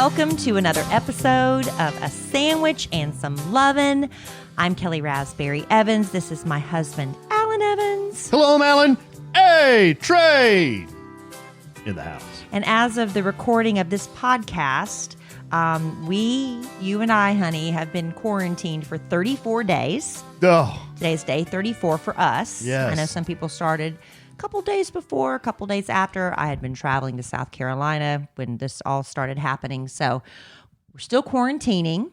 welcome to another episode of A Sandwich and Some Lovin'. I'm Kellie Raspberry Evans. This is my husband, Alan Evans. Hello, I'm Alan. Hey, Trey! In the house. And as of the recording of this podcast, you and I, honey, have been quarantined for 34 days. Oh. Today's day 34 for us. Yes. I know some people started a couple days before, a couple days after. I had been traveling to South Carolina when this all started happening. So we're still quarantining.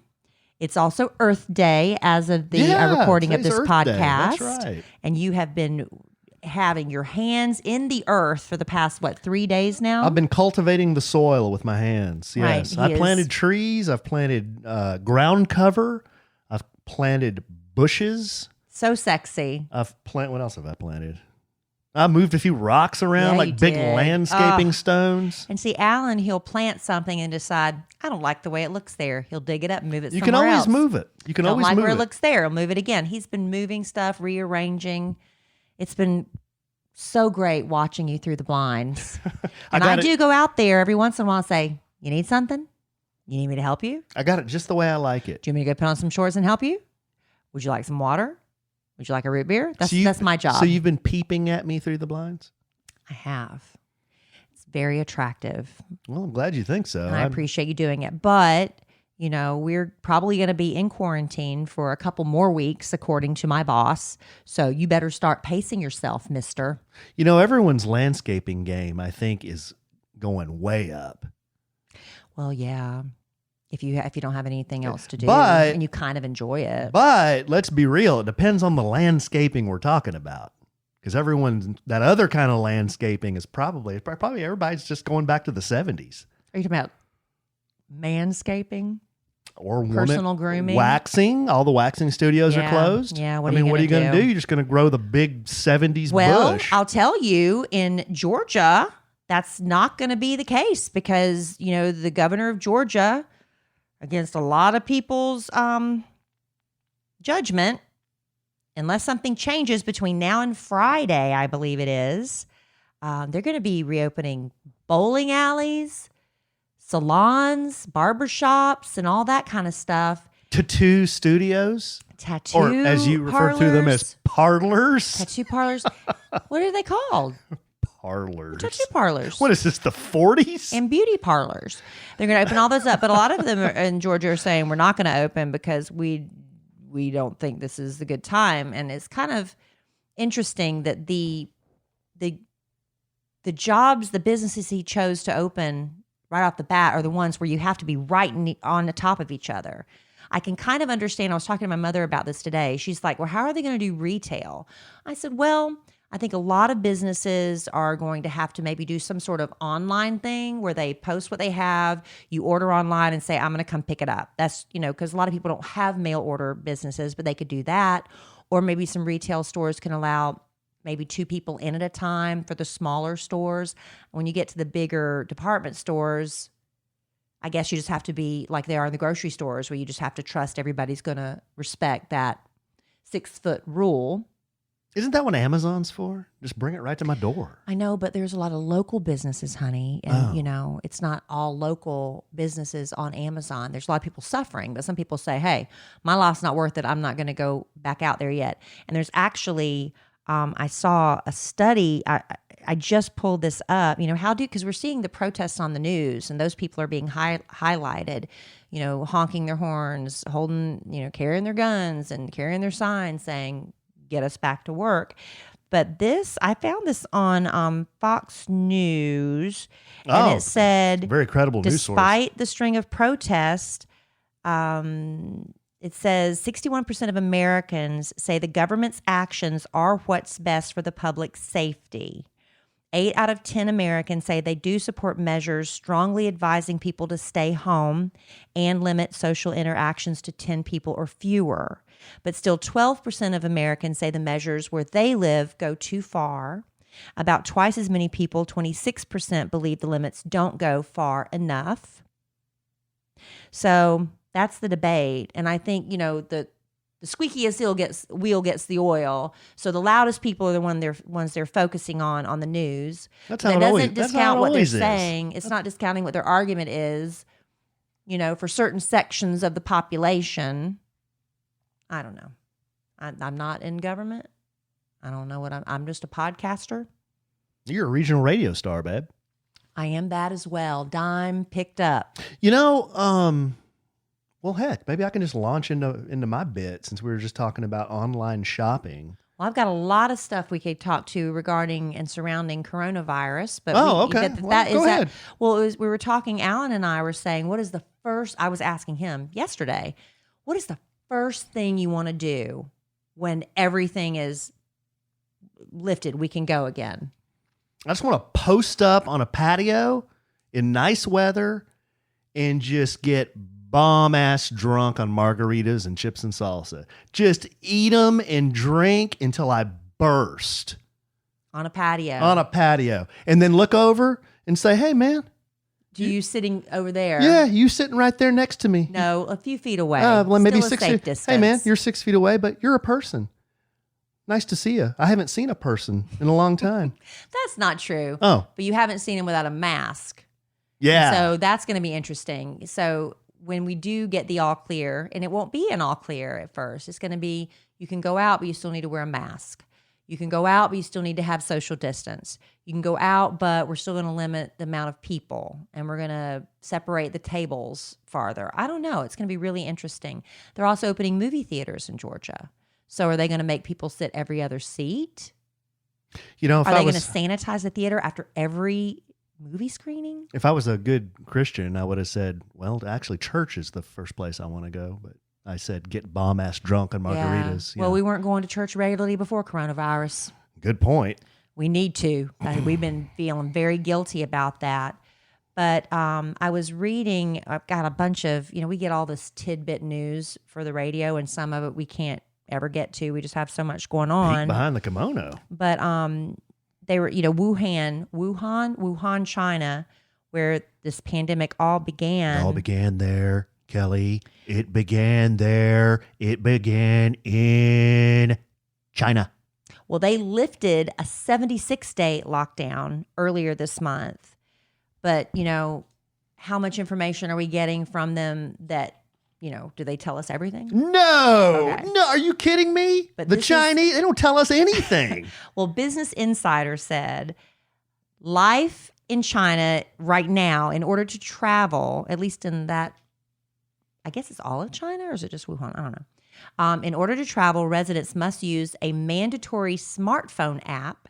It's also Earth Day as of the recording of this Earth podcast. Day. That's right. And you have been having your hands in the earth for the past, 3 days now? I've been cultivating the soil with my hands. Yes. Right, I planted trees. I've planted ground cover. I've planted bushes. So sexy. What else have I planted? I moved a few rocks around, Yeah, like you big did. landscaping stones. And see, Alan, he'll plant something and decide, I don't like the way it looks there. He'll dig it up and move it You somewhere else. can always move it. You can Don't always like move where it. it looks there. He'll move it again. He's been moving stuff, rearranging. It's been so great watching you through the blinds. And I do go out there every once in a while and say, you need something? You need me to help you? I got it just the way I like it. Do you want me to go put on some shorts and help you? Would you like some water? Would you like a root beer? That's my job. So you've been peeping at me through the blinds? I have. It's very attractive. Well, I'm glad you think so. And I appreciate you doing it. But, we're probably going to be in quarantine for a couple more weeks, according to my boss. So you better start pacing yourself, mister. Everyone's landscaping game, I think, is going way up. Well, yeah. If you don't have anything else to do But- and you kind of enjoy it. But let's be real. It depends on the landscaping we're talking about. Because that other kind of landscaping is probably everybody's just going back to the 70s. Are you talking about manscaping? Or personal grooming? Waxing. All the waxing studios are closed. Yeah, what are you going to do? You're just going to grow the big 70s bush. I'll tell you, in Georgia, that's not going to be the case because, the governor of Georgia, against a lot of people's judgment, unless something changes between now and Friday, I believe it is, they're going to be reopening bowling alleys, salons, barbershops, and all that kind of stuff. Tattoo studios? Tattoo Or as you refer to them as parlors? Tattoo parlors. What are they called? Parlors. Tattoo parlors. What is this, the 40s? And beauty parlors. They're going to open all those up. But a lot of them in Georgia are saying we're not going to open because we don't think this is a good time. And it's kind of interesting that the jobs, the businesses he chose to open right off the bat are the ones where you have to be right on the top of each other. I can kind of understand. I was talking to my mother about this today. She's like, well, how are they going to do retail? I said, well, I think a lot of businesses are going to have to maybe do some sort of online thing where they post what they have. You order online and say, I'm going to come pick it up. That's, because a lot of people don't have mail order businesses, but they could do that. Or maybe some retail stores can allow maybe 2 people in at a time for the smaller stores. When you get to the bigger department stores, I guess you just have to be like they are in the grocery stores where you just have to trust everybody's going to respect that 6-foot rule. Isn't that what Amazon's for? Just bring it right to my door. I know, but there's a lot of local businesses, honey. And, it's not all local businesses on Amazon. There's a lot of people suffering, but some people say, hey, my life's not worth it. I'm not going to go back out there yet. And there's actually, I saw a study. I just pulled this up. Because we're seeing the protests on the news and those people are being highlighted, honking their horns, holding, carrying their guns and carrying their signs saying, get us back to work. But I found this on Fox News, and it said, very credible news source. Despite the string of protests, it says 61% of Americans say the government's actions are what's best for the public safety. 8 out of 10 Americans say they do support measures strongly advising people to stay home and limit social interactions to 10 people or fewer. But still 12% of Americans say the measures where they live go too far. About twice as many people, 26%, believe the limits don't go far enough. So that's the debate. And I think, the squeakiest wheel gets the oil. So the loudest people are the ones they're focusing on the news. That's how it it doesn't always, discount what they're is. saying. It's not discounting what their argument is. for certain sections of the population. I don't know. I'm not in government. I don't know what I'm just a podcaster. You're a regional radio star, babe. I am that as well. Dime picked up. Well, heck, maybe I can just launch into my bit since we were just talking about online shopping. Well, I've got a lot of stuff we could talk to regarding and surrounding coronavirus. But okay. Go ahead. Well, we were talking, Alan and I were saying, I was asking him yesterday, what is the first thing you want to do when everything is lifted, we can go again? I just want to post up on a patio in nice weather and just get bomb-ass drunk on margaritas and chips and salsa. Just eat them and drink until I burst. On a patio. And then look over and say, hey, man. You sitting over there? Yeah, you sitting right there next to me. No, a few feet away. Maybe Still 6 safe feet. distance. Hey, man, you're 6 feet away, but you're a person. Nice to see you. I haven't seen a person in a long time. That's not true. Oh. But you haven't seen him without a mask. Yeah. So that's going to be interesting. So when we do get the all clear, and it won't be an all clear at first, it's going to be, you can go out, but you still need to wear a mask. You can go out, but you still need to have social distance. You can go out, but we're still going to limit the amount of people, and we're going to separate the tables farther. I don't know. It's going to be really interesting. They're also opening movie theaters in Georgia. So are they going to make people sit every other seat? Are they going to sanitize the theater after every movie screening? If I was a good Christian, I would have said, well, actually, church is the first place I want to go. But I said, get bomb-ass drunk on margaritas. Yeah. Well, we weren't going to church regularly before coronavirus. Good point. We need to. We've been feeling very guilty about that. But I was reading, I've got a bunch of, we get all this tidbit news for the radio, and some of it we can't ever get to. We just have so much going on. Peek behind the kimono. But they were, Wuhan, China, where this pandemic all began. It all began there, Kelly. It began there. It began in China. Well, they lifted a 76-day lockdown earlier this month. But, how much information are we getting from them that, do they tell us everything? No. Okay. No, are you kidding me? But the Chinese, they don't tell us anything. Well, Business Insider said life in China right now, in order to travel, at least in that, I guess it's all of China, or is it just Wuhan? I don't know. In order to travel, residents must use a mandatory smartphone app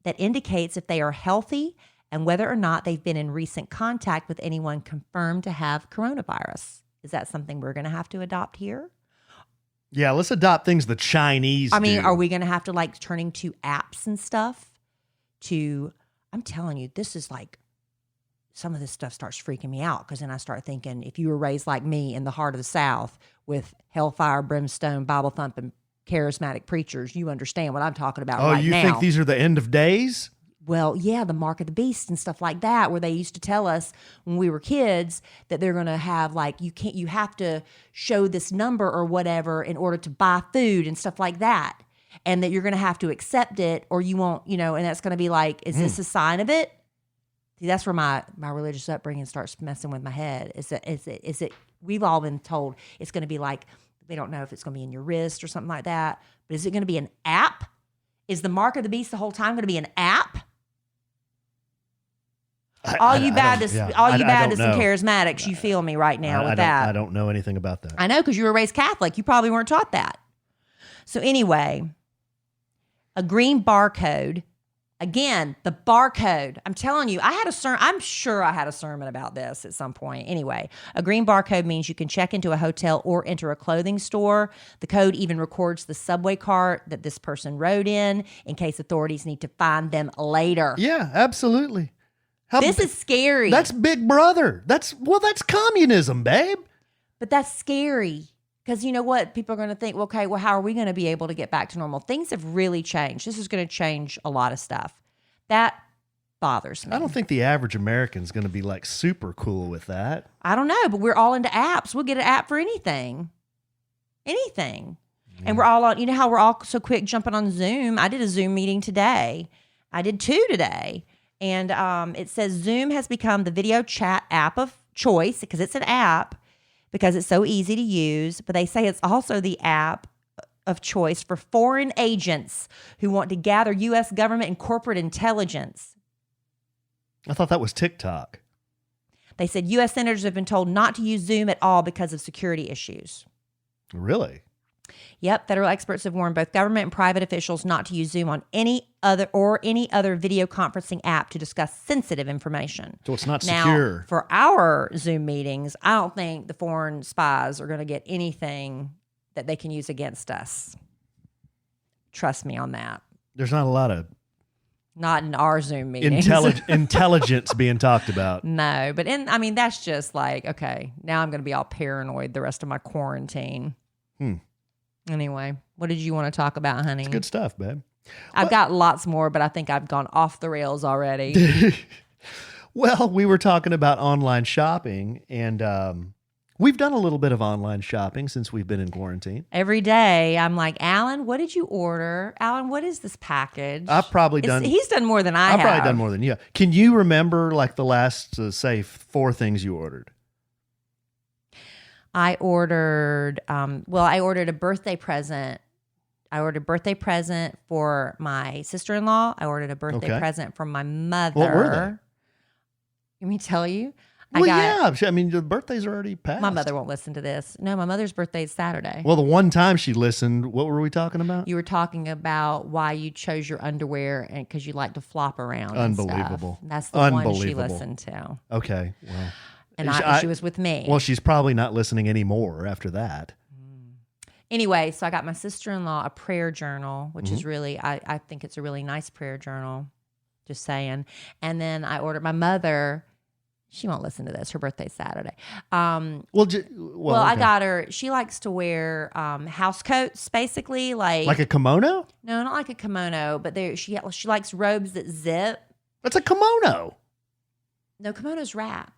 that indicates if they are healthy and whether or not they've been in recent contact with anyone confirmed to have coronavirus. Is that something we're going to have to adopt here? Yeah, let's adopt things the Chinese do. Are we going to have to turning to apps and stuff I'm telling you, this is some of this stuff starts freaking me out, because then I start thinking, if you were raised like me in the heart of the South with hellfire, brimstone, Bible thumping, charismatic preachers, you understand what I'm talking about right now. Oh, you think these are the end of days? Well, yeah, the mark of the beast and stuff like that, where they used to tell us when we were kids that they're going to have you have to show this number or whatever in order to buy food and stuff like that. And that you're going to have to accept it or you won't, and that's going to be is this a sign of it? See, that's where my religious upbringing starts messing with my head. Is it, we've all been told it's going to be they don't know if it's going to be in your wrist or something like that, but is it going to be an app? Is the mark of the beast the whole time going to be an app? All you Baptists and charismatics, you feel me right now with that. I don't know anything about that. I know, because you were raised Catholic. You probably weren't taught that. So anyway, a green barcode. Again, the barcode. I'm telling you, I'm sure I had a sermon about this at some point. Anyway, a green barcode means you can check into a hotel or enter a clothing store. The code even records the subway cart that this person rode in case authorities need to find them later. Yeah, absolutely. This is scary. That's Big Brother. That's communism, babe. But that's scary. Because you know what? People are going to think, okay, well, how are we going to be able to get back to normal? Things have really changed. This is going to change a lot of stuff. That bothers me. I don't think the average American is going to be super cool with that. I don't know, but we're all into apps. We'll get an app for anything. Anything. Yeah. And we're all on, how we're all so quick jumping on Zoom. I did a Zoom meeting today. I did 2 today. And it says Zoom has become the video chat app of choice because it's an app, because it's so easy to use. But they say it's also the app of choice for foreign agents who want to gather U.S. government and corporate intelligence. I thought that was TikTok. They said U.S. senators have been told not to use Zoom at all because of security issues. Really? Yep, federal experts have warned both government and private officials not to use Zoom on any other video conferencing app to discuss sensitive information. So it's not Now, secure. for our Zoom meetings, I don't think the foreign spies are going to get anything that they can use against us. Trust me on that. There's not a lot of Not in our Zoom meetings. intelligence being talked about. No, but that's just like, okay, now I'm going to be all paranoid the rest of my quarantine. Anyway, what did you want to talk about, honey? It's good stuff, babe. I've got lots more, but I think I've gone off the rails already. Well, we were talking about online shopping, and we've done a little bit of online shopping since we've been in quarantine. Every day, I'm like, Alan, what did you order? Alan, what is this package? I've probably done. He's done more than I have. I've probably done more than you. Can you remember like the last, say, 4 things you ordered? I ordered, I ordered a birthday present. I ordered a birthday present for my sister-in-law. I ordered a birthday present for my mother. What were they? Let me tell you. The birthdays are already passed. My mother won't listen to this. No, my mother's birthday is Saturday. Well, the one time she listened, what were we talking about? You were talking about why you chose your underwear and because you like to flop around. Unbelievable. And stuff. That's the one she listened to. Okay, well. And she was with me. Well, she's probably not listening anymore after that. Anyway, so I got my sister-in-law a prayer journal, which is really, I think it's a really nice prayer journal. Just saying. And then I ordered my mother. She won't listen to this. Her birthday's Saturday. I got her. She likes to wear house coats, basically, like a kimono. No, not like a kimono, but she likes robes that zip. That's a kimono. No, kimonos wrap.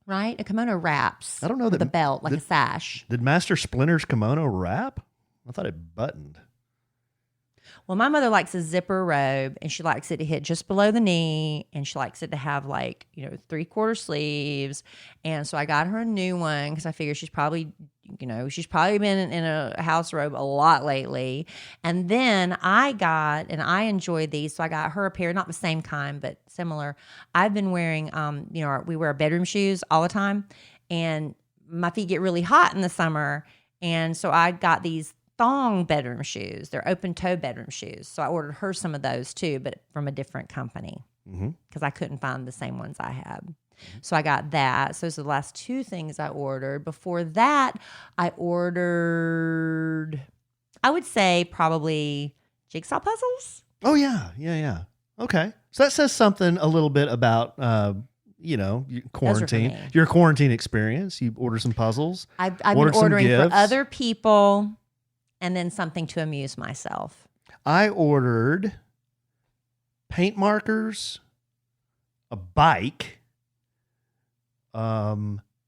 Right? A kimono wraps. I don't know with a belt, like a sash. Did Master Splinter's kimono wrap? I thought it buttoned. Well, my mother likes a zipper robe, and she likes it to hit just below the knee, and she likes it to have 3/4 sleeves. And so I got her a new one because I figure she's probably been in a house robe a lot lately. And then and I enjoyed these, so I got her a pair, not the same kind, but similar. I've been wearing, we wear bedroom shoes all the time, and my feet get really hot in the summer. And so I got these thong bedroom shoes. They're open toe bedroom shoes. So I ordered her some of those too, but from a different company because I couldn't find the same ones I had. So I got that. So those are the last 2 things I ordered. Before that, I ordered, I would say probably jigsaw puzzles. Oh, yeah. Okay. So that says something a little bit about, quarantine. Your quarantine experience. You order some puzzles. I've been ordering for other people. And then something to amuse myself. I ordered paint markers, a bike, a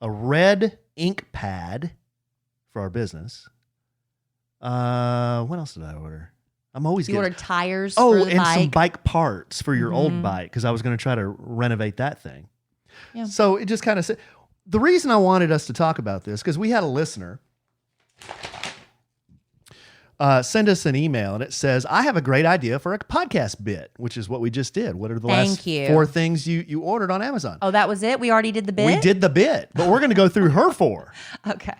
red ink pad for our business. What else did I order? You ordered tires for the bike? And some bike parts for your old bike because I was going to try to renovate that thing. Yeah. So it just kind of said, the reason I wanted us to talk about this, because we had a listener send us an email, and it says, I have a great idea for a podcast bit, which is what we just did. What are the last 4 things you ordered on Amazon? Oh, that was it? We already did the bit? We did the bit, but we're going to go through her 4. Okay.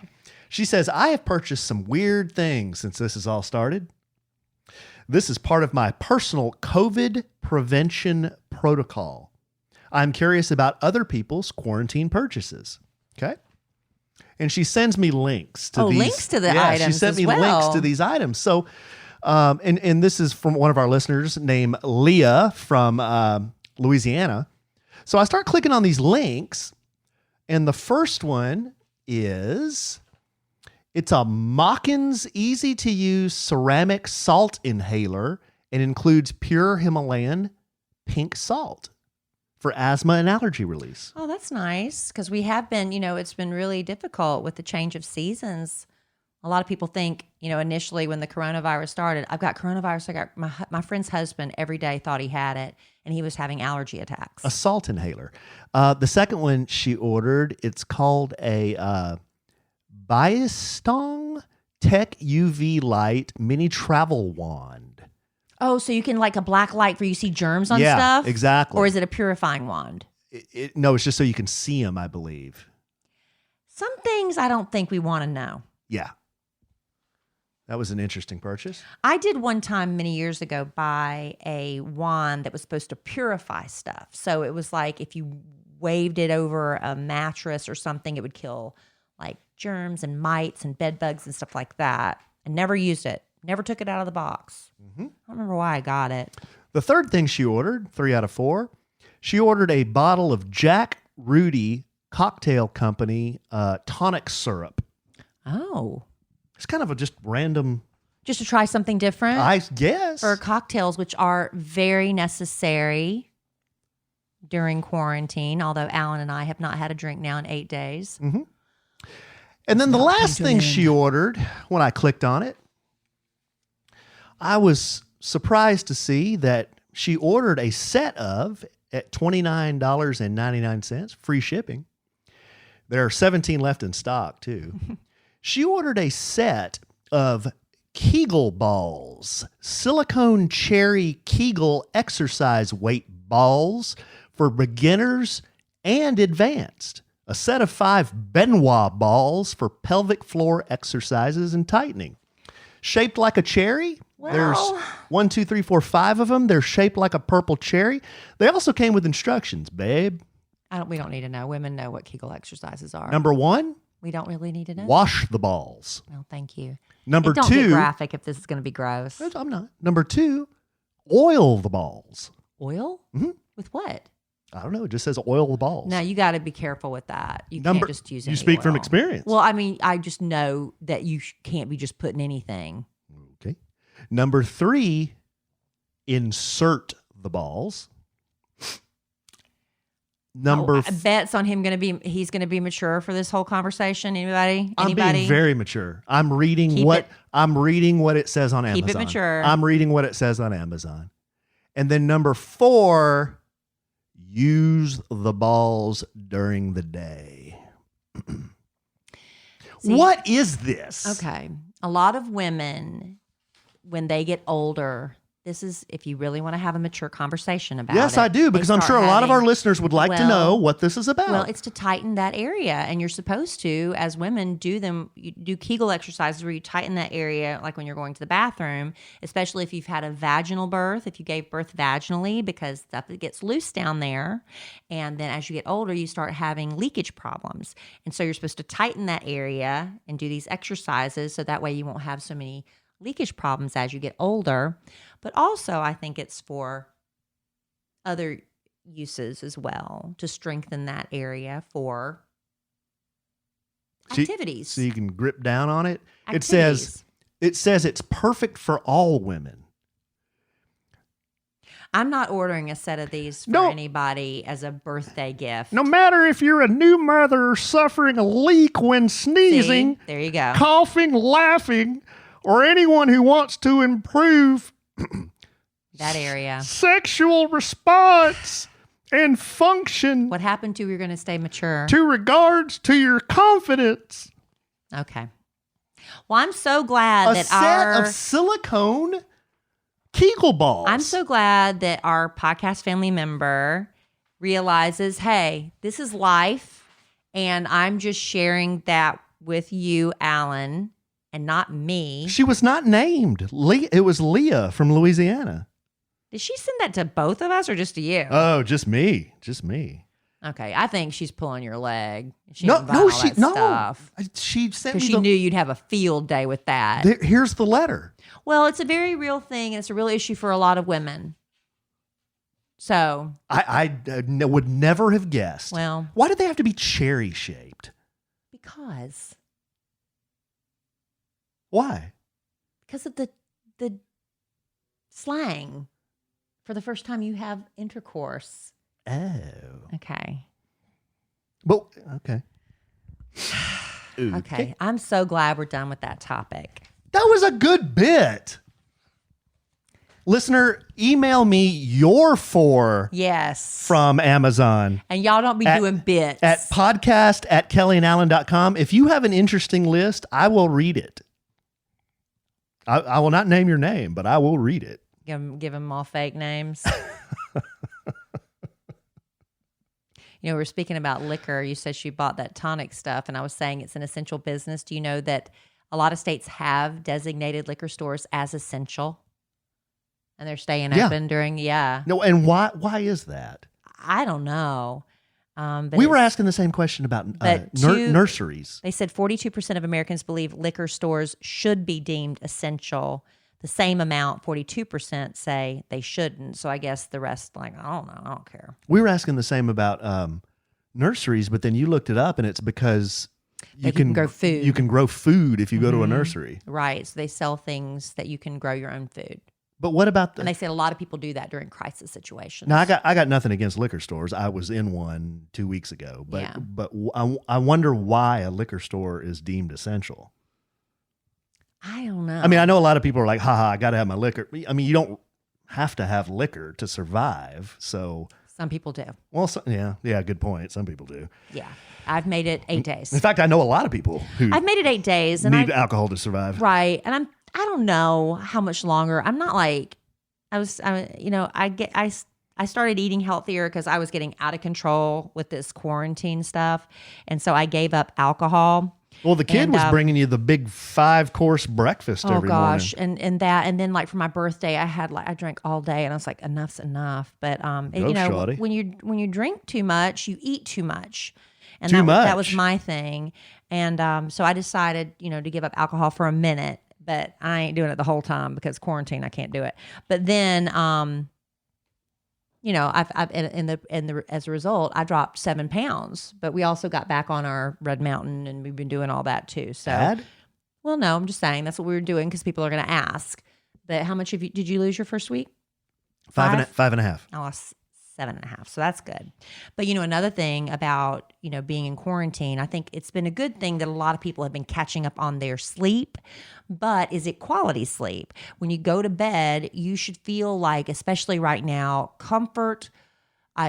She says, I have purchased some weird things since this has all started. This is part of my personal COVID prevention protocol. I'm curious about other people's quarantine purchases. Okay. And she sends me links to these. Links to the items. She sent me links to these items. So, and this is from one of our listeners named Leah from Louisiana. So I start clicking on these links, and the first one is, it's a Mockins easy-to-use ceramic salt inhaler. It includes pure Himalayan pink salt for asthma and allergy release. Oh, that's nice because we have been, it's been really difficult with the change of seasons A lot of people think, initially when the coronavirus started, I've got coronavirus. I got my friend's husband every day thought he had it, and he was having allergy attacks. A salt inhaler. The second one she ordered, it's called a Biostong Tech UV Light Mini Travel Wand. Oh, so you can like a black light for you see germs on Yeah, stuff? exactly. Or is it a purifying wand? No, it's just so you can see them, I believe. Some things I don't think we want to know. Yeah. That was an interesting purchase. I did one time many years ago buy a wand that was supposed to purify stuff. So it was like if you waved it over a mattress or something, it would kill like germs and mites and bed bugs and stuff like that. I never used it. Never took it out of the box. Mm-hmm. I don't remember why I got it. The third thing she ordered, 3 out of 4, she ordered a bottle of Jack Rudy Cocktail Company tonic syrup. Oh. It's kind of a just random. Just to try something different? I guess. For cocktails, which are very necessary during quarantine, although Alan and I have not had a drink now in 8 days. Mm-hmm. And then the last thing she ordered, when I clicked on it, I was surprised to see that she ordered a set of at $29.99, free shipping. There are 17 left in stock, too. She ordered a set of Kegel balls, silicone cherry Kegel exercise weight balls for beginners and advanced. A set of 5 Benoit balls for pelvic floor exercises and tightening. Shaped like a cherry. Well, There's 1, 2, 3, 4, 5 of them. They're shaped like a purple cherry. They also came with instructions, babe. We don't need to know. Women know what Kegel exercises are. Number 1, we don't really need to know. wash the balls. Well, thank you. Number don't 2, get graphic if this is going to be gross. I'm not. Number 2, oil the balls. Oil? Mm-hmm. With what? I don't know. It just says oil the balls. No, you got to be careful with that. You can't just use any You speak from oil. experience. Well, I mean, I just know that you can't be just putting anything. Okay. Number 3, insert the balls. Bets on him he's going to be mature for this whole conversation. Anybody? I'm being very mature. I'm reading what it says on Amazon. Keep it mature. I'm reading what it says on Amazon. And then number 4, use the balls during the day. See, what is this? Okay. A lot of women, when they get older, this is if you really want to have a mature conversation about it. Yes, I do, because I'm sure a lot of our listeners would like to know what this is about. Well, it's to tighten that area, and you're supposed to, as women, do them. You do Kegel exercises where you tighten that area, like when you're going to the bathroom, especially if you've had a vaginal birth, if you gave birth vaginally, because stuff gets loose down there. And then as you get older, you start having leakage problems. And so you're supposed to tighten that area and do these exercises so that way you won't have so many leakage problems as you get older. But also, I think it's for other uses as well, to strengthen that area for activities. So you can grip down on it. Activities. It says it's perfect for all women. I'm not ordering a set of these for anybody as a birthday gift. No matter if you're a new mother suffering a leak when sneezing, See? There you go. coughing, laughing, or anyone who wants to improve that area. Sexual response and function. What happened to you're going to stay mature? To regards to your confidence. Okay. Well, I'm so glad that set of silicone Kegel balls. I'm so glad that our podcast family member realizes, hey, this is life, and I'm just sharing that with you, Alan, and not me. She was not named. It was Leah from Louisiana. Did she send that to both of us or just to you? Oh, just me. Just me. Okay, I think she's pulling your leg. She No, Stuff. She sent me because she knew you'd have a field day with that. Here's the letter. Well, it's a very real thing, and it's a real issue for a lot of women. So I would never have guessed. Well, why did they have to be cherry shaped? Because. Why? Because of the slang for the first time you have intercourse. Oh. Okay. Well, okay. Okay. I'm so glad we're done with that topic. That was a good bit. Listener, email me your 4 Yes. from Amazon. And y'all don't be doing bits. At podcast@kellyanallen.com. If you have an interesting list, I will read it. I will not name your name, but I will read it. Give them all fake names. We're speaking about liquor. You said she bought that tonic stuff, and I was saying it's an essential business. Do you know that a lot of states have designated liquor stores as essential? And they're staying open during, No, and why is that? I don't know. But we were asking the same question about nurseries. They said 42% of Americans believe liquor stores should be deemed essential. The same amount, 42%, say they shouldn't. So I guess the rest, I don't know. I don't care. We were asking the same about nurseries, but then you looked it up, and it's because you can grow food. You can grow food if you go to a nursery. Right. So they sell things that you can grow your own food. But what about and they said a lot of people do that during crisis situations. Now, I got nothing against liquor stores. I was in one 2 weeks ago, but I wonder why a liquor store is deemed essential. I don't know. I mean, I know a lot of people are like, haha, I got to have my liquor. I mean, you don't have to have liquor to survive. So some people do. Well, yeah, good point. Some people do. Yeah. I've made it 8 days. In fact, I know a lot of people who I've made it 8 days and need alcohol to survive. Right. And I don't know how much longer. I'm not like I started eating healthier because I was getting out of control with this quarantine stuff. And so I gave up alcohol. Well, the kid was bringing you the big 5-course breakfast every morning. And then like for my birthday, I drank all day, and I was like, enough's enough. But shawty. when you drink too much, you eat too much, and that was my thing. And so I decided to give up alcohol for a minute, but I ain't doing it the whole time because quarantine, I can't do it. But then as a result, I dropped 7 pounds, but we also got back on our Red Mountain, and we've been doing all that too. So, well, no, I'm just saying that's what we were doing because people are going to ask. But how much did you lose your first week? 5.5. I lost 7.5. So that's good. But another thing about, being in quarantine, I think it's been a good thing that a lot of people have been catching up on their sleep, but is it quality sleep? When you go to bed, you should feel like, especially right now, comfort.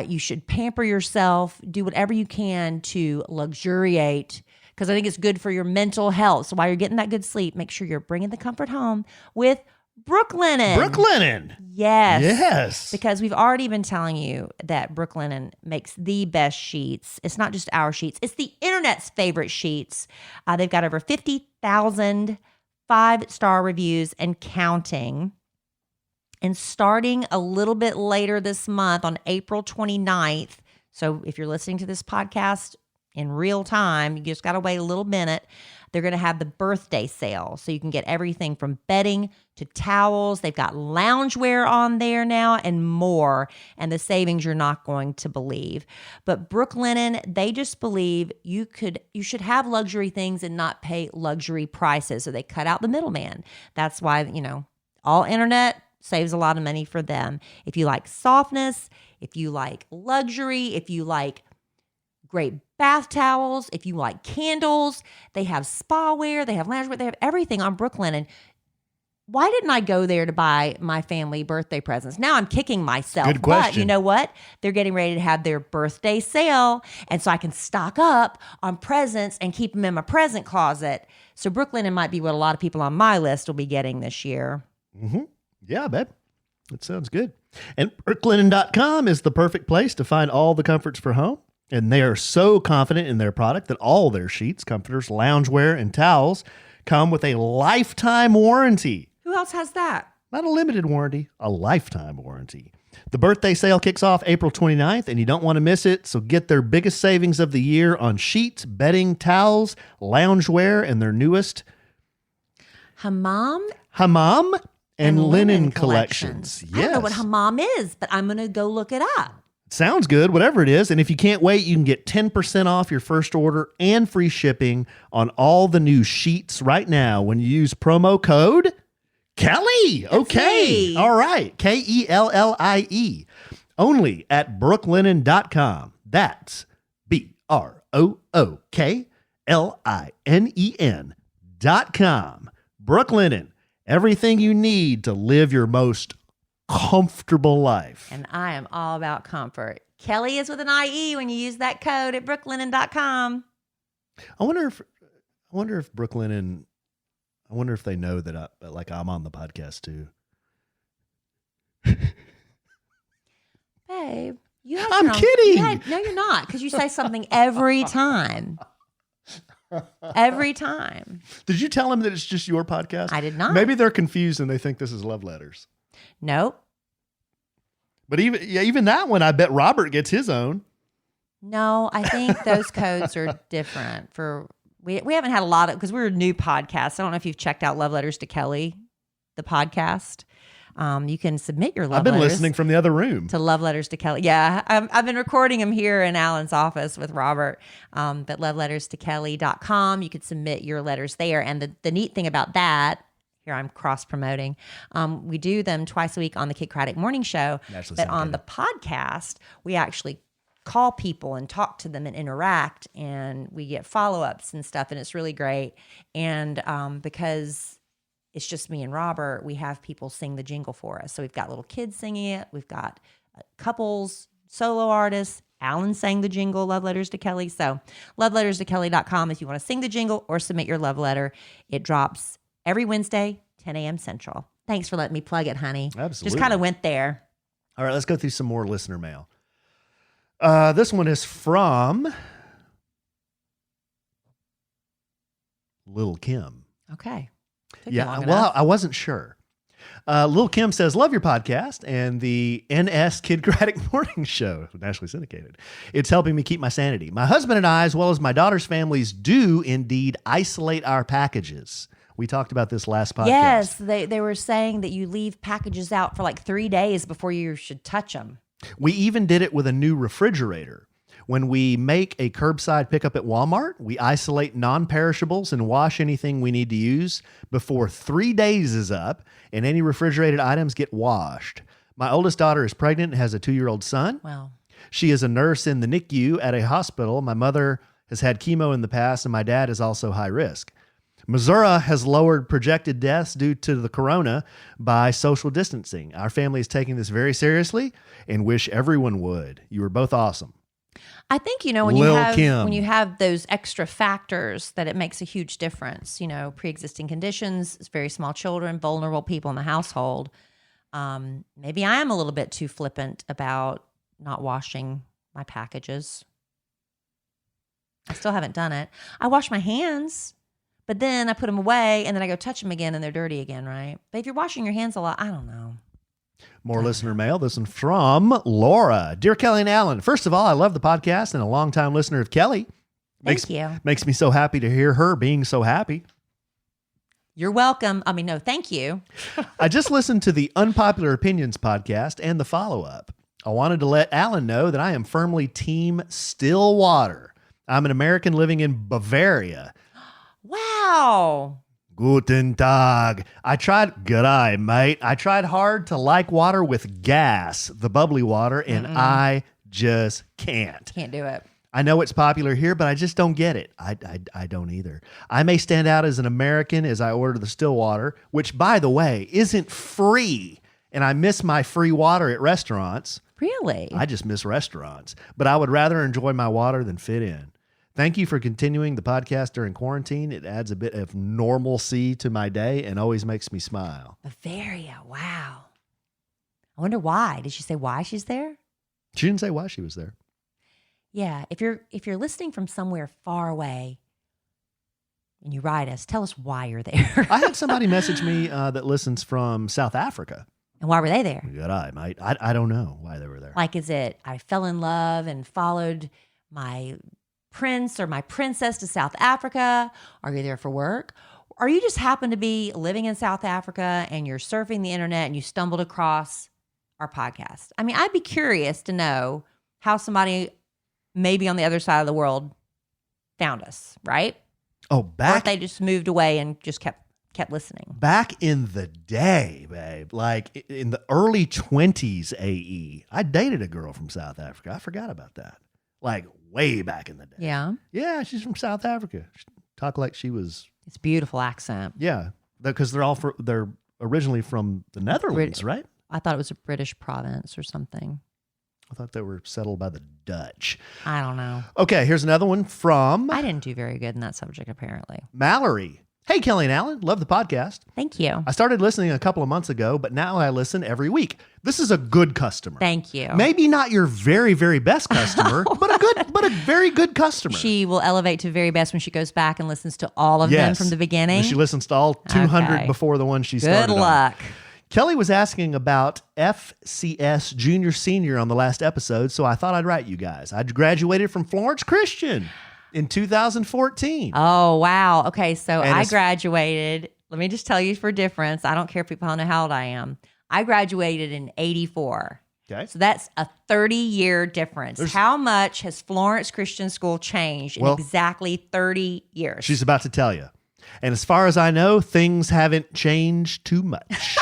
You should pamper yourself, do whatever you can to luxuriate, because I think it's good for your mental health. So while you're getting that good sleep, make sure you're bringing the comfort home with Brooklinen. Brooklinen. Yes. Yes. Because we've already been telling you that Brooklinen makes the best sheets. It's not just our sheets. It's the internet's favorite sheets. They've got over 50,000 5-star reviews and counting. And starting a little bit later this month on April 29th, so if you're listening to this podcast in real time, you just got to wait a little minute. They're going to have the birthday sale. So you can get everything from bedding to towels. They've got loungewear on there now and more. And the savings you're not going to believe. But Brooklinen, they just believe you should have luxury things and not pay luxury prices. So they cut out the middleman. That's why, all internet saves a lot of money for them. If you like softness, if you like luxury, if you like great bath towels, if you like candles, they have spa wear, they have loungewear, they have everything on Brooklinen. Why didn't I go there to buy my family birthday presents? Now I'm kicking myself. Good question. But you know what? They're getting ready to have their birthday sale, and so I can stock up on presents and keep them in my present closet. So Brooklinen might be what a lot of people on my list will be getting this year. Mm-hmm. Yeah, babe. That sounds good. And brooklinen.com is the perfect place to find all the comforts for home. And they are so confident in their product that all their sheets, comforters, loungewear, and towels come with a lifetime warranty. Who else has that? Not a limited warranty, a lifetime warranty. The birthday sale kicks off April 29th, and you don't want to miss it. So get their biggest savings of the year on sheets, bedding, towels, loungewear, and their newest Hammam and linen collections. Yes. I don't know what hammam is, but I'm going to go look it up. Sounds good, whatever it is. And if you can't wait, you can get 10% off your first order and free shipping on all the new sheets right now when you use promo code Kellie. Okay. Me. All right. Kellie. Only at brooklinen.com. That's BROOKLINEN.com. BrooklYnen.com. Brooklinen, everything you need to live your most comfortable life. And I am all about comfort. Kellie is with an IE when you use that code at brooklinen.com. I wonder if Brooklinen, I wonder if they know that I'm on the podcast too. Babe, I'm kidding. No, you're not, because you say something every time. Every time. Did you tell them that it's just your podcast? I did not. Maybe they're confused and they think this is Love Letters. Nope. But even that one, I bet Robert gets his own. No, I think those codes are different. We haven't had a lot of, because we're a new podcast. I don't know if you've checked out Love Letters to Kellie, the podcast. You can submit your love letters. I've been listening from the other room. To Love Letters to Kellie. Yeah, I've been recording them here in Alan's office with Robert. But loveletterstokellie.com. You could submit your letters there. And the neat thing about that, here I'm cross-promoting, we do them twice a week on the Kid Craddock Morning Show. But on the podcast, we actually call people and talk to them and interact, and we get follow-ups and stuff, and it's really great. And because it's just me and Robert, we have people sing the jingle for us. So we've got little kids singing it. We've got couples, solo artists. Alan sang the jingle, Love Letters to Kellie. So loveletterstokellie.com if you want to sing the jingle or submit your love letter. It drops every Wednesday, 10 a.m. Central. Thanks for letting me plug it, honey. Absolutely. Just kind of went there. All right, let's go through some more listener mail. This one is from Lil Kim. Okay. Yeah, well, I wasn't sure. Lil Kim says, love your podcast and the NS Kid Craddock Morning Show, nationally syndicated. It's helping me keep my sanity. My husband and I, as well as my daughter's families, do indeed isolate our packages. We talked about this last podcast. Yes, they were saying that you leave packages out for like 3 days before you should touch them. We even did it with a new refrigerator. When we make a curbside pickup at Walmart, we isolate non-perishables and wash anything we need to use before 3 days is up, and any refrigerated items get washed. My oldest daughter is pregnant and has a 2-year-old son. Wow. She is a nurse in the NICU at a hospital. My mother has had chemo in the past, and my dad is also high risk. Missouri has lowered projected deaths due to the corona by social distancing. Our family is taking this very seriously and wish everyone would. You are both awesome. I think, when you have those extra factors, that it makes a huge difference. Pre-existing conditions, very small children, vulnerable people in the household. Maybe I am a little bit too flippant about not washing my packages. I still haven't done it. I wash my hands, but then I put them away and then I go touch them again and they're dirty again, right? But if you're washing your hands a lot, I don't know. More listener mail. This one from Laura. Dear Kellie and Alan, first of all, I love the podcast and a longtime listener of Kellie. Thank you. Makes me so happy to hear her being so happy. You're welcome. No, thank you. I just listened to the Unpopular Opinions podcast and the follow-up. I wanted to let Alan know that I am firmly team still water. I'm an American living in Bavaria. Wow. Guten Tag. Good eye, mate. I tried hard to like water with gas, the bubbly water, and I just can't. Can't do it. I know it's popular here, but I just don't get it. I don't either. I may stand out as an American as I order the still water, which, by the way, isn't free. And I miss my free water at restaurants. Really? I just miss restaurants. But I would rather enjoy my water than fit in. Thank you for continuing the podcast during quarantine. It adds a bit of normalcy to my day and always makes me smile. Bavaria, wow. I wonder why. Did she say why she's there? She didn't say why she was there. Yeah, if you're listening from somewhere far away and you write us, tell us why you're there. I had somebody message me that listens from South Africa. And why were they there? Good eye, mate. I don't know why they were there. Like, is it I fell in love and followed my prince or my princess to South Africa? Are you there for work? Or you just happen to be living in South Africa and you're surfing the internet and you stumbled across our podcast? I'd be curious to know how somebody maybe on the other side of the world found us, right? Oh, or if they just moved away and just kept listening. Back in the day, babe, like in the early 20s AE, I dated a girl from South Africa. I forgot about that. like way back in the day. Yeah. Yeah, she's from South Africa. She talked like she was. It's a beautiful accent. Yeah, because they're originally from the Netherlands, right? I thought it was a British province or something. I thought they were settled by the Dutch. I don't know. Okay, here's another one from I didn't do very good in that subject, apparently. Mallory. Hey, Kelly and Alan, love the podcast. Thank you. I started listening a couple of months ago, but now I listen every week. This is a good customer. Thank you. Maybe not your very, very best customer, but a very good customer. She will elevate to very best when she goes back and listens to all of them from the beginning. And she listens to all 200 Okay. before the one she started Good luck. on. Kelly was asking about FCS Junior Senior on the last episode, so I thought I'd write you guys. I graduated from Florence Christian in 2014. Oh, wow. Okay, so And I graduated. Let me just tell you for difference. I don't care if people don't know how old I am. I graduated in 84. Okay. So that's a 30-year difference. How much has Florence Christian School changed in exactly 30 years? She's about to tell you. And as far as I know, things haven't changed too much.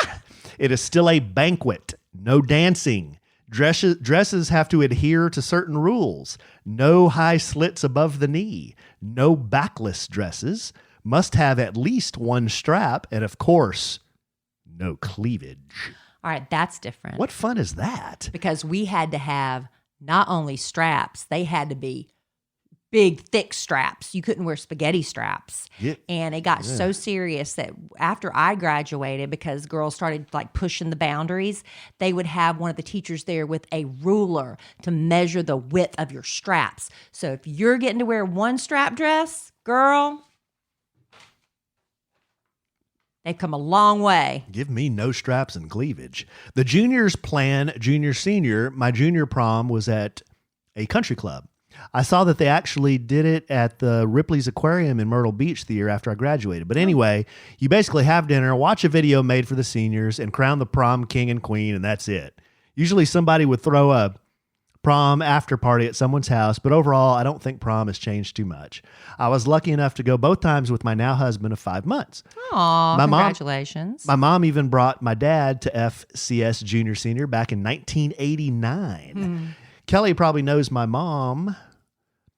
It is still a banquet. No dancing. Dresses have to adhere to certain rules. No high slits above the knee. No backless dresses. Must have at least one strap. And of course, no cleavage. All right, that's different. What fun is that? Because we had to have not only straps, they had to be big, thick straps. You couldn't wear spaghetti straps. Yeah. And it got so serious that after I graduated, because girls started like pushing the boundaries, they would have one of the teachers there with a ruler to measure the width of your straps. So if you're getting to wear one strap dress, girl, they've come a long way. Give me no straps and cleavage. The juniors plan junior senior. My junior prom was at a country club. I saw that they actually did it at the Ripley's Aquarium in Myrtle Beach the year after I graduated. But anyway, you basically have dinner, watch a video made for the seniors, and crown the prom king and queen, and that's it. Usually somebody would throw a prom after party at someone's house, but overall, I don't think prom has changed too much. I was lucky enough to go both times with my now husband of 5 months. Aw, My congratulations. My mom even brought my dad to FCS Junior Senior back in 1989. Kelly probably knows my mom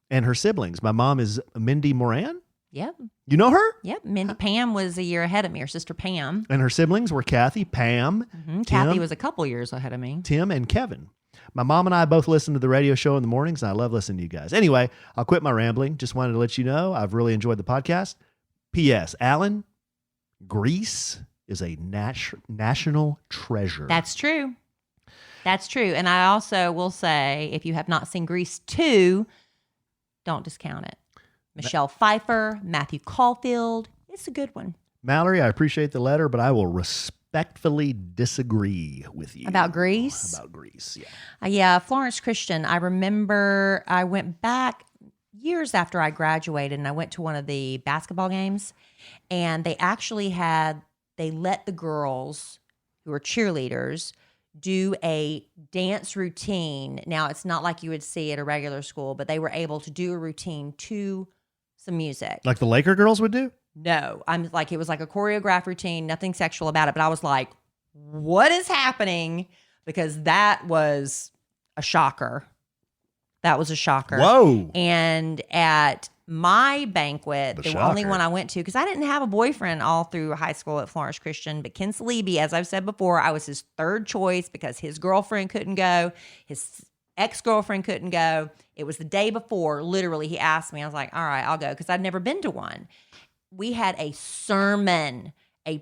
and her siblings. My mom is Mindy Moran. Yep. You know her? Yep. Pam was a year ahead of me, her sister Pam. And her siblings were Kathy, Pam, Tim, Kathy was a couple years ahead of me. Tim, and Kevin. My mom and I both listen to the radio show in the mornings, and I love listening to you guys. Anyway, I'll quit my rambling. Just wanted to let you know I've really enjoyed the podcast. P.S. Alan, Greece is a national treasure. That's true. That's true. And I also will say, if you have not seen Grease 2, don't discount it. Michelle Pfeiffer, Matthew Caulfield. It's a good one. Mallory, I appreciate the letter, but I will respectfully disagree with you. About Grease? About Grease, yeah. Yeah, Florence Christian. I remember I went back years after I graduated, and I went to one of the basketball games, and they actually they let the girls who were cheerleaders do a dance routine. Now, it's not like you would see at a regular school, but they were able to do a routine to some music. Like the Laker girls would do? No, it was like a choreographed routine, nothing sexual about it. But I was like, what is happening? Because that was a shocker. That was a shocker. Whoa. And at my banquet, the only one I went to, because I didn't have a boyfriend all through high school at Florence Christian, but Ken Salibi, as I've said before, I was his third choice because his girlfriend couldn't go. His ex-girlfriend couldn't go. It was the day before. Literally, he asked me. I was like, all right, I'll go, because I'd never been to one. We had a sermon. I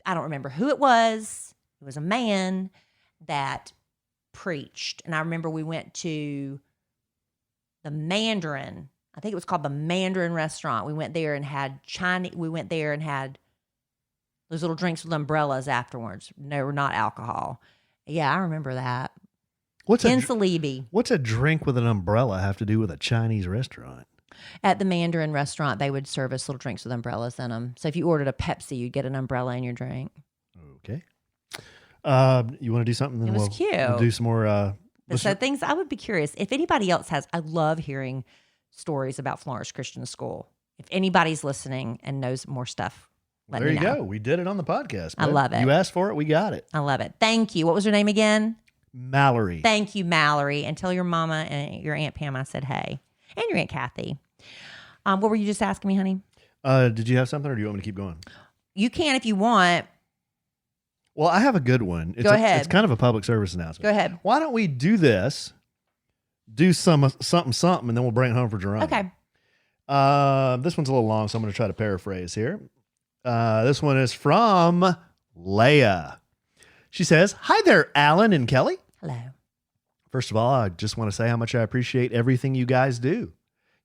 don't remember who it was. It was a man that preached. And I remember we went to the Mandarin. I think it was called the Mandarin restaurant. We went there and had those little drinks with umbrellas afterwards. They were not alcohol. Yeah, I remember that. Ken Salibi. What's a drink with an umbrella have to do with a Chinese restaurant? At the Mandarin restaurant, they would serve us little drinks with umbrellas in them. So if you ordered a Pepsi, you'd get an umbrella in your drink. Okay. You want to do something? Then it was cute. We'll do some more. So things I would be curious if anybody else has. I love hearing stories about Florence Christian School. If anybody's listening and knows more stuff, let me know. There you go. We did it on the podcast. I love it. You asked for it. We got it. I love it. Thank you. What was her name again? Mallory. Thank you, Mallory. And tell your mama and your Aunt Pam I said hey. And your Aunt Kathy. What were you just asking me, honey? Did you have something or do you want me to keep going? You can if you want. Well, I have a good one. Go ahead. It's kind of a public service announcement. Go ahead. Why don't we do this? Do something, and then we'll bring it home for Jerome. Okay. This one's a little long, so I'm going to try to paraphrase here. This one is from Leia. She says, "Hi there, Alan and Kelly. Hello. First of all, I just want to say how much I appreciate everything you guys do.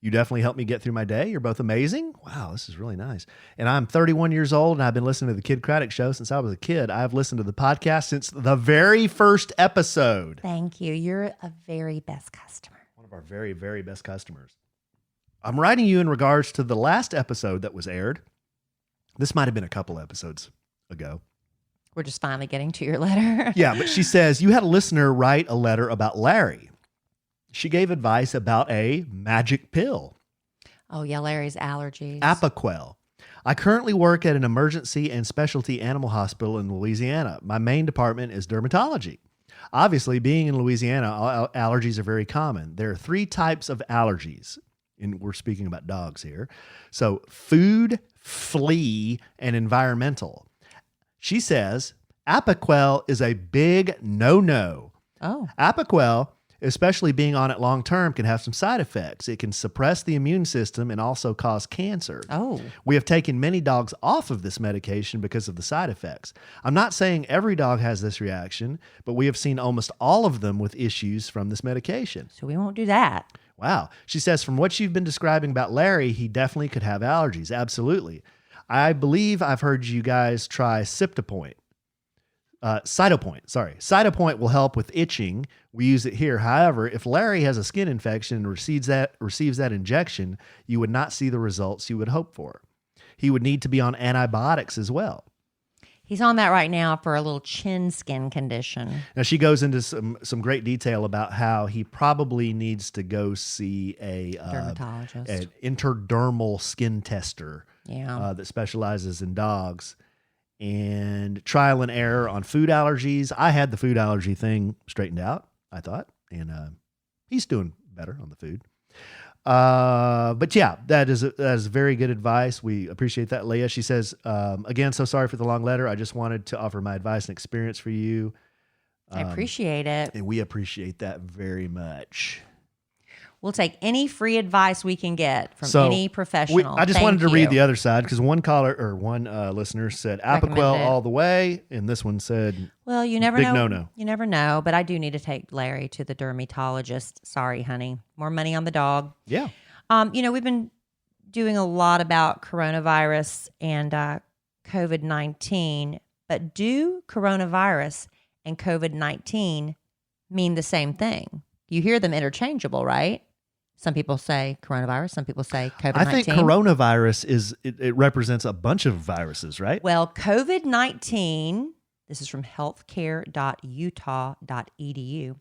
You definitely help me get through my day. You're both amazing. Wow, this is really nice. And I'm 31 years old, and I've been listening to the Kid Craddock Show since I was a kid. I've listened to the podcast since the very first episode." Thank you. You're a very best customer. One of our very, very best customers. "I'm writing you in regards to the last episode that was aired." This might have been a couple episodes ago. We're just finally getting to your letter. Yeah, but she says, "You had a listener write a letter about Larry. She gave advice about a magic pill, Oh, yeah, Larry's allergies. Apoquel. I currently work at an emergency and specialty animal hospital in Louisiana. My main department is dermatology. Obviously, being in Louisiana, allergies are very common. There are 3 types of allergies, and we're speaking about dogs here. So food, flea, and environmental. She says, Apoquel is a big no-no. Oh. Apoquel, especially being on it long-term, can have some side effects. It can suppress the immune system and also cause cancer. Oh. We have taken many dogs off of this medication because of the side effects. I'm not saying every dog has this reaction, but we have seen almost all of them with issues from this medication. So we won't do that. Wow. She says, from what you've been describing about Larry, he definitely could have allergies. Absolutely. I believe I've heard you guys try Cytopoint. Cytopoint will help with itching. We use it here. However, if Larry has a skin infection and receives that injection, you would not see the results you would hope for. He would need to be on antibiotics as well. He's on that right now for a little chin skin condition. Now, she goes into some great detail about how he probably needs to go see a Dermatologist. an intradermal skin tester Yeah. that specializes in dogs, and trial and error on food allergies. I had the food allergy thing straightened out, I thought, and he's doing better on the food. But yeah, that is very good advice. We appreciate that, Leah. She says, again, so sorry for the long letter. I just wanted to offer my advice and experience for you. I appreciate it. And we appreciate that very much. We'll take any free advice we can get from any professional. I just Thank wanted to you. read the other side because one listener said Recommend Apoquel it. all the way, and this one said, Well, you never big know. no-no. You never know, but I do need to take Larry to the dermatologist. Sorry, honey. More money on the dog. yeah. We've been doing a lot about coronavirus and COVID-19, but do coronavirus and COVID-19 mean the same thing? You hear them interchangeable, right? Some people say coronavirus. Some people say COVID-19. I think coronavirus it represents a bunch of viruses, right? Well, COVID-19, this is from healthcare.utah.edu.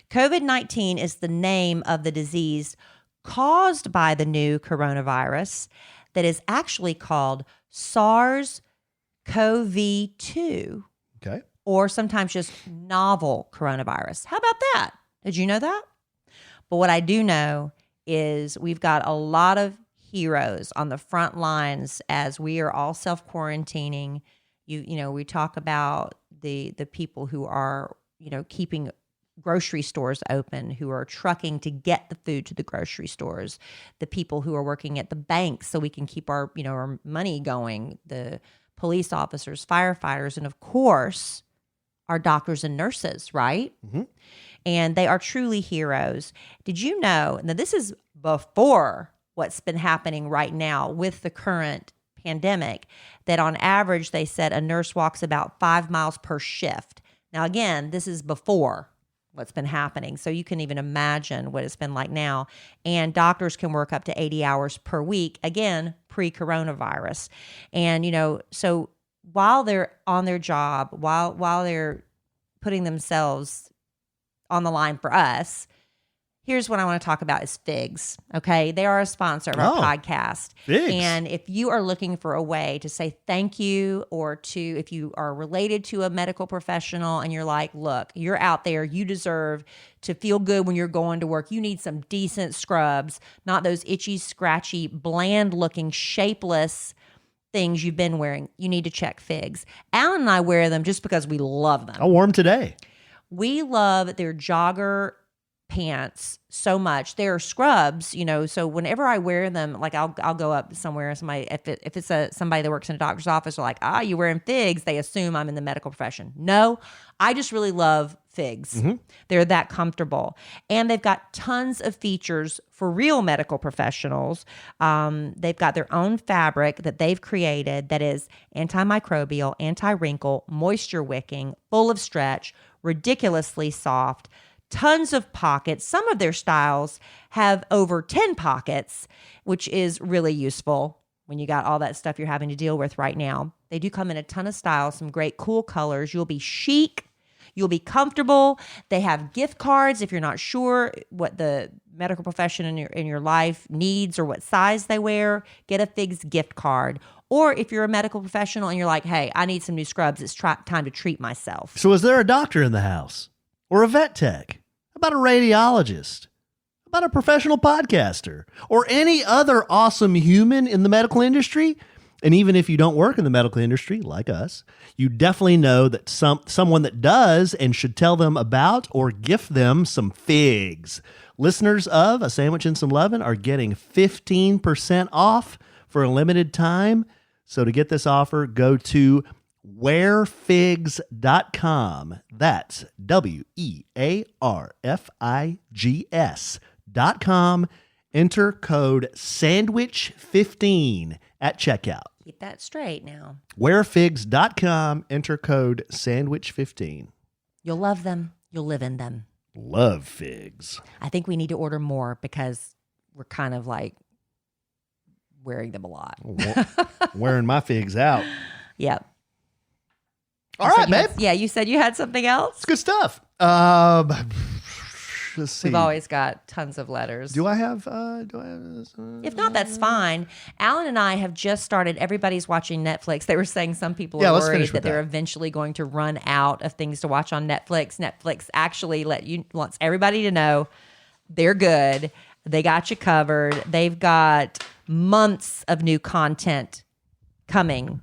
COVID-19 is the name of the disease caused by the new coronavirus that is actually called SARS-CoV-2, Okay. or sometimes just novel coronavirus. How about that? Did you know that? But what I do know is we've got a lot of heroes on the front lines as we are all self-quarantining. We talk about the people who are, keeping grocery stores open, who are trucking to get the food to the grocery stores, the people who are working at the banks so we can keep our money going, the police officers, firefighters, and of course, our doctors and nurses, right? Mm-hmm. And they are truly heroes. Did you know, now this is before what's been happening right now with the current pandemic, that on average, they said a nurse walks about 5 miles per shift. Now, again, this is before what's been happening. So you can even imagine what it's been like now. And doctors can work up to 80 hours per week, again, pre-coronavirus. And, so while they're on their job, while they're putting themselves on the line for us, here's what I want to talk about is figs. Okay. They are a sponsor of our podcast. Figs. And if you are looking for a way to say thank you, or if you are related to a medical professional and you're like, look, you're out there, you deserve to feel good when you're going to work. You need some decent scrubs, not those itchy, scratchy, bland looking, shapeless things you've been wearing. You need to check Figs. Alan and I wear them just because we love them. I wore them today. We love their jogger pants so much. They're scrubs, so whenever I wear them, like I'll go up somewhere, somebody, if it's somebody that works in a doctor's office, are like, you wearing Figs, they assume I'm in the medical profession. No, I just really love Figs. Mm-hmm. They're that comfortable. And they've got tons of features for real medical professionals. They've got their own fabric that they've created that is antimicrobial, anti-wrinkle, moisture wicking, full of stretch, ridiculously soft, tons of pockets. Some of their styles have over 10 pockets, which is really useful when you got all that stuff you're having to deal with right now. They do come in a ton of styles, some great cool colors. You'll be chic. You'll be comfortable. They have gift cards if you're not sure what the medical profession in your life needs or what size they wear. Get a Figs gift card. Or if you're a medical professional and you're like, hey, I need some new scrubs, it's time to treat myself. So is there a doctor in the house? Or a vet tech? About a radiologist? About a professional podcaster? Or any other awesome human in the medical industry? And even if you don't work in the medical industry, like us, you definitely know that someone that does and should tell them about or gift them some Figs. Listeners of A Sandwich and Some Lovin' are getting 15% off for a limited time. So to get this offer, go to wearfigs.com. That's wearfigs.com. Enter code SANDWICH15 at checkout. Keep that straight now. Wearfigs.com. Enter code SANDWICH15. You'll love them. You'll live in them. Love Figs. I think we need to order more because we're kind of like wearing them a lot. Wearing my Figs out. Yep. All right, babe. You said you had something else? It's good stuff. Let's see. We've always got tons of letters. Do I have If not, that's fine. Alan and I have just started. Everybody's watching Netflix. They were saying some people are worried that they're eventually going to run out of things to watch on Netflix. Netflix actually wants everybody to know they're good. They got you covered. They've got months of new content coming.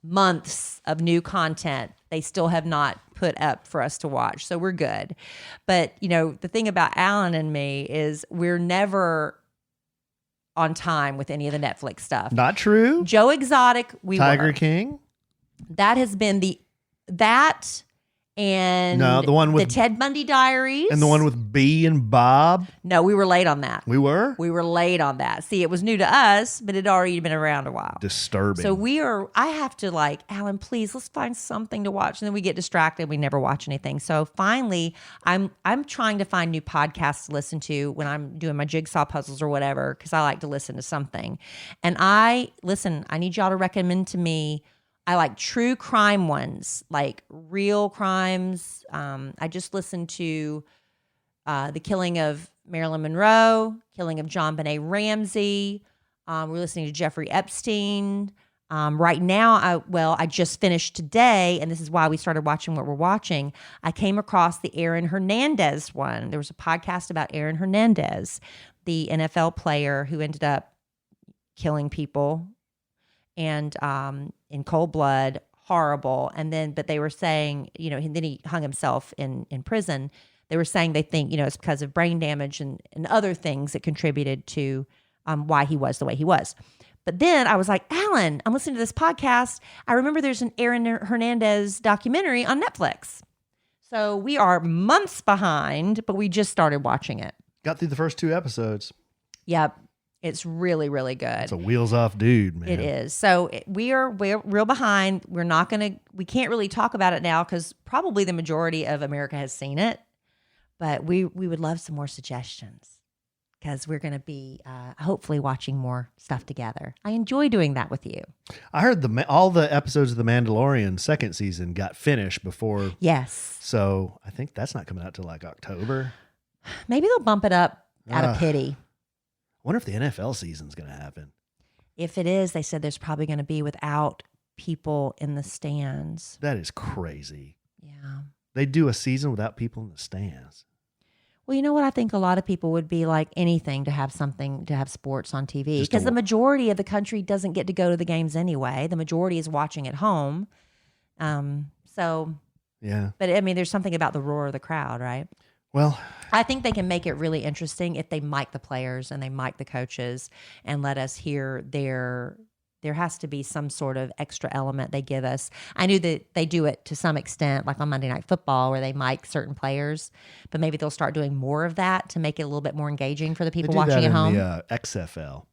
Months of new content they still have not put up for us to watch. So we're good. But, the thing about Alan and me is we're never on time with any of the Netflix stuff. Not true. Joe Exotic, Tiger King. That has been that and the one with the Ted Bundy Diaries. And the one with B and Bob. No, we were late on that. We were? We were late on that. See, it was new to us, but it had already been around a while. Disturbing. So I have to Alan, please, let's find something to watch. And then we get distracted. We never watch anything. So finally, I'm trying to find new podcasts to listen to when I'm doing my jigsaw puzzles or whatever, because I like to listen to something. And I need y'all to recommend to me. I like true crime ones, like real crimes. I just listened to the killing of Marilyn Monroe, killing of John Benet Ramsey. We're listening to Jeffrey Epstein. Right now, I just finished today, and this is why we started watching what we're watching. I came across the Aaron Hernandez one. There was a podcast about Aaron Hernandez, the NFL player who ended up killing people and in cold blood, horrible. But they were saying, and then he hung himself in prison. They were saying they think, it's because of brain damage and other things that contributed to why he was the way he was. But then I was like, Alan, I'm listening to this podcast. I remember there's an Aaron Hernandez documentary on Netflix. So we are months behind, but we just started watching it. Got through the first 2 episodes. Yep. It's really, really good. It's a wheels off dude, man. It is. So we're real behind. We can't really talk about it now because probably the majority of America has seen it. But we would love some more suggestions because we're going to be hopefully watching more stuff together. I enjoy doing that with you. I heard all the episodes of The Mandalorian second season got finished before. Yes. So I think that's not coming out till October. Maybe they'll bump it up out of pity. I wonder if the NFL season's going to happen. If it is, they said there's probably going to be without people in the stands. That is crazy. Yeah. They do a season without people in the stands. Well, you know what? I think a lot of people would be like anything to have sports on TV, because the majority of the country doesn't get to go to the games anyway. The majority is watching at home. Yeah. But I mean, there's something about the roar of the crowd, right? Well, I think they can make it really interesting if they mic the players and they mic the coaches and let us hear there has to be some sort of extra element they give us. I knew that they do it to some extent, like on Monday Night Football, where they mic certain players, but maybe they'll start doing more of that to make it a little bit more engaging for the people watching at home. The XFL.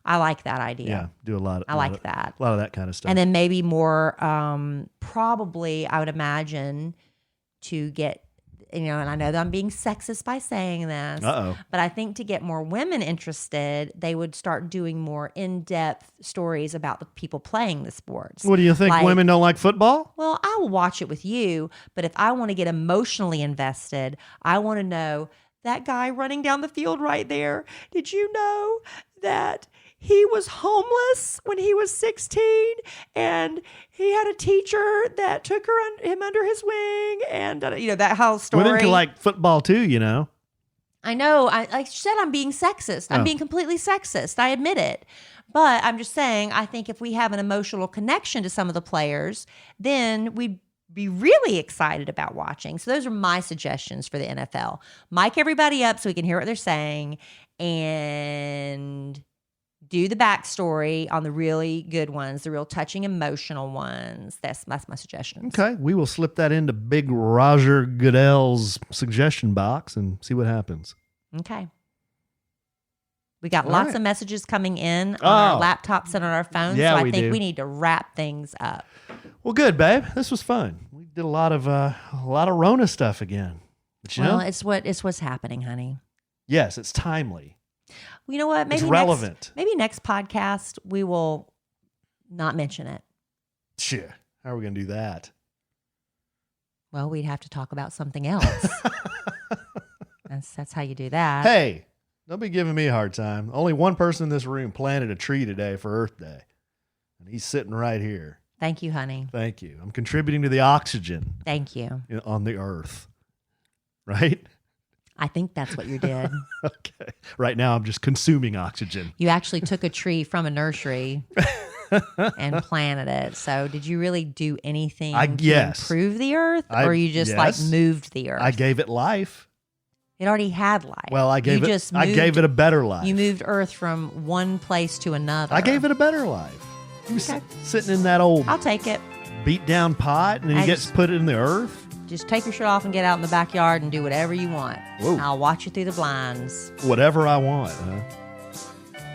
I like that idea. Yeah, do a lot. I like that. A lot of that kind of stuff. And then maybe more, probably, I would imagine, to get, and I know that I'm being sexist by saying this, but I think to get more women interested, they would start doing more in-depth stories about the people playing the sports. What do you think? Like, women don't like football? Well, I will watch it with you, but if I want to get emotionally invested, I want to know that guy running down the field right there. Did you know that he was homeless when he was 16 and he had a teacher that took him under his wing, and that whole story. Women can like football too, I know. Like you said, I'm being sexist. I'm being completely sexist. I admit it. But I'm just saying, I think if we have an emotional connection to some of the players, then we'd be really excited about watching. So those are my suggestions for the NFL. Mic everybody up so we can hear what they're saying, and do the backstory on the really good ones, the real touching, emotional ones. That's my suggestions. Okay. We will slip that into Big Roger Goodell's suggestion box and see what happens. Okay. We got lots of messages coming in on our laptops and on our phones, so I think we need to wrap things up. Well, good, babe. This was fun. We did a lot of Rona stuff again. But it's what's happening, honey. Yes, it's timely. Well, you know what? Maybe it's relevant. Maybe next podcast we will not mention it. Shit. How are we going to do that? Well, we'd have to talk about something else. That's how you do that. Hey, don't be giving me a hard time. Only one person in this room planted a tree today for Earth Day, and he's sitting right here. Thank you, honey. Thank you. I'm contributing to the oxygen. Thank you. On the Earth, right? I think that's what you did. Okay. Right now, I'm just consuming oxygen. You actually took a tree from a nursery and planted it. So did you really do anything to improve the Earth, or you just moved the Earth? I gave it life. It already had life. Well, I gave it a better life. You moved Earth from one place to another. I gave it a better life. He was sitting in that old I'll take it. beat down pot, and then he gets put in the earth. Just take your shirt off and get out in the backyard and do whatever you want. Whoa. I'll watch you through the blinds. Whatever I want, huh?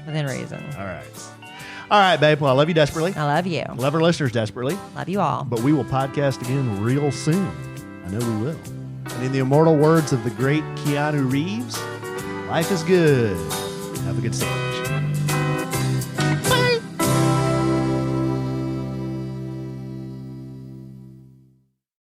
Within reason. All right, babe. Well, I love you desperately. I love you. Love our listeners desperately. Love you all. But we will podcast again real soon. I know we will. And in the immortal words of the great Keanu Reeves, life is good. Have a good sandwich.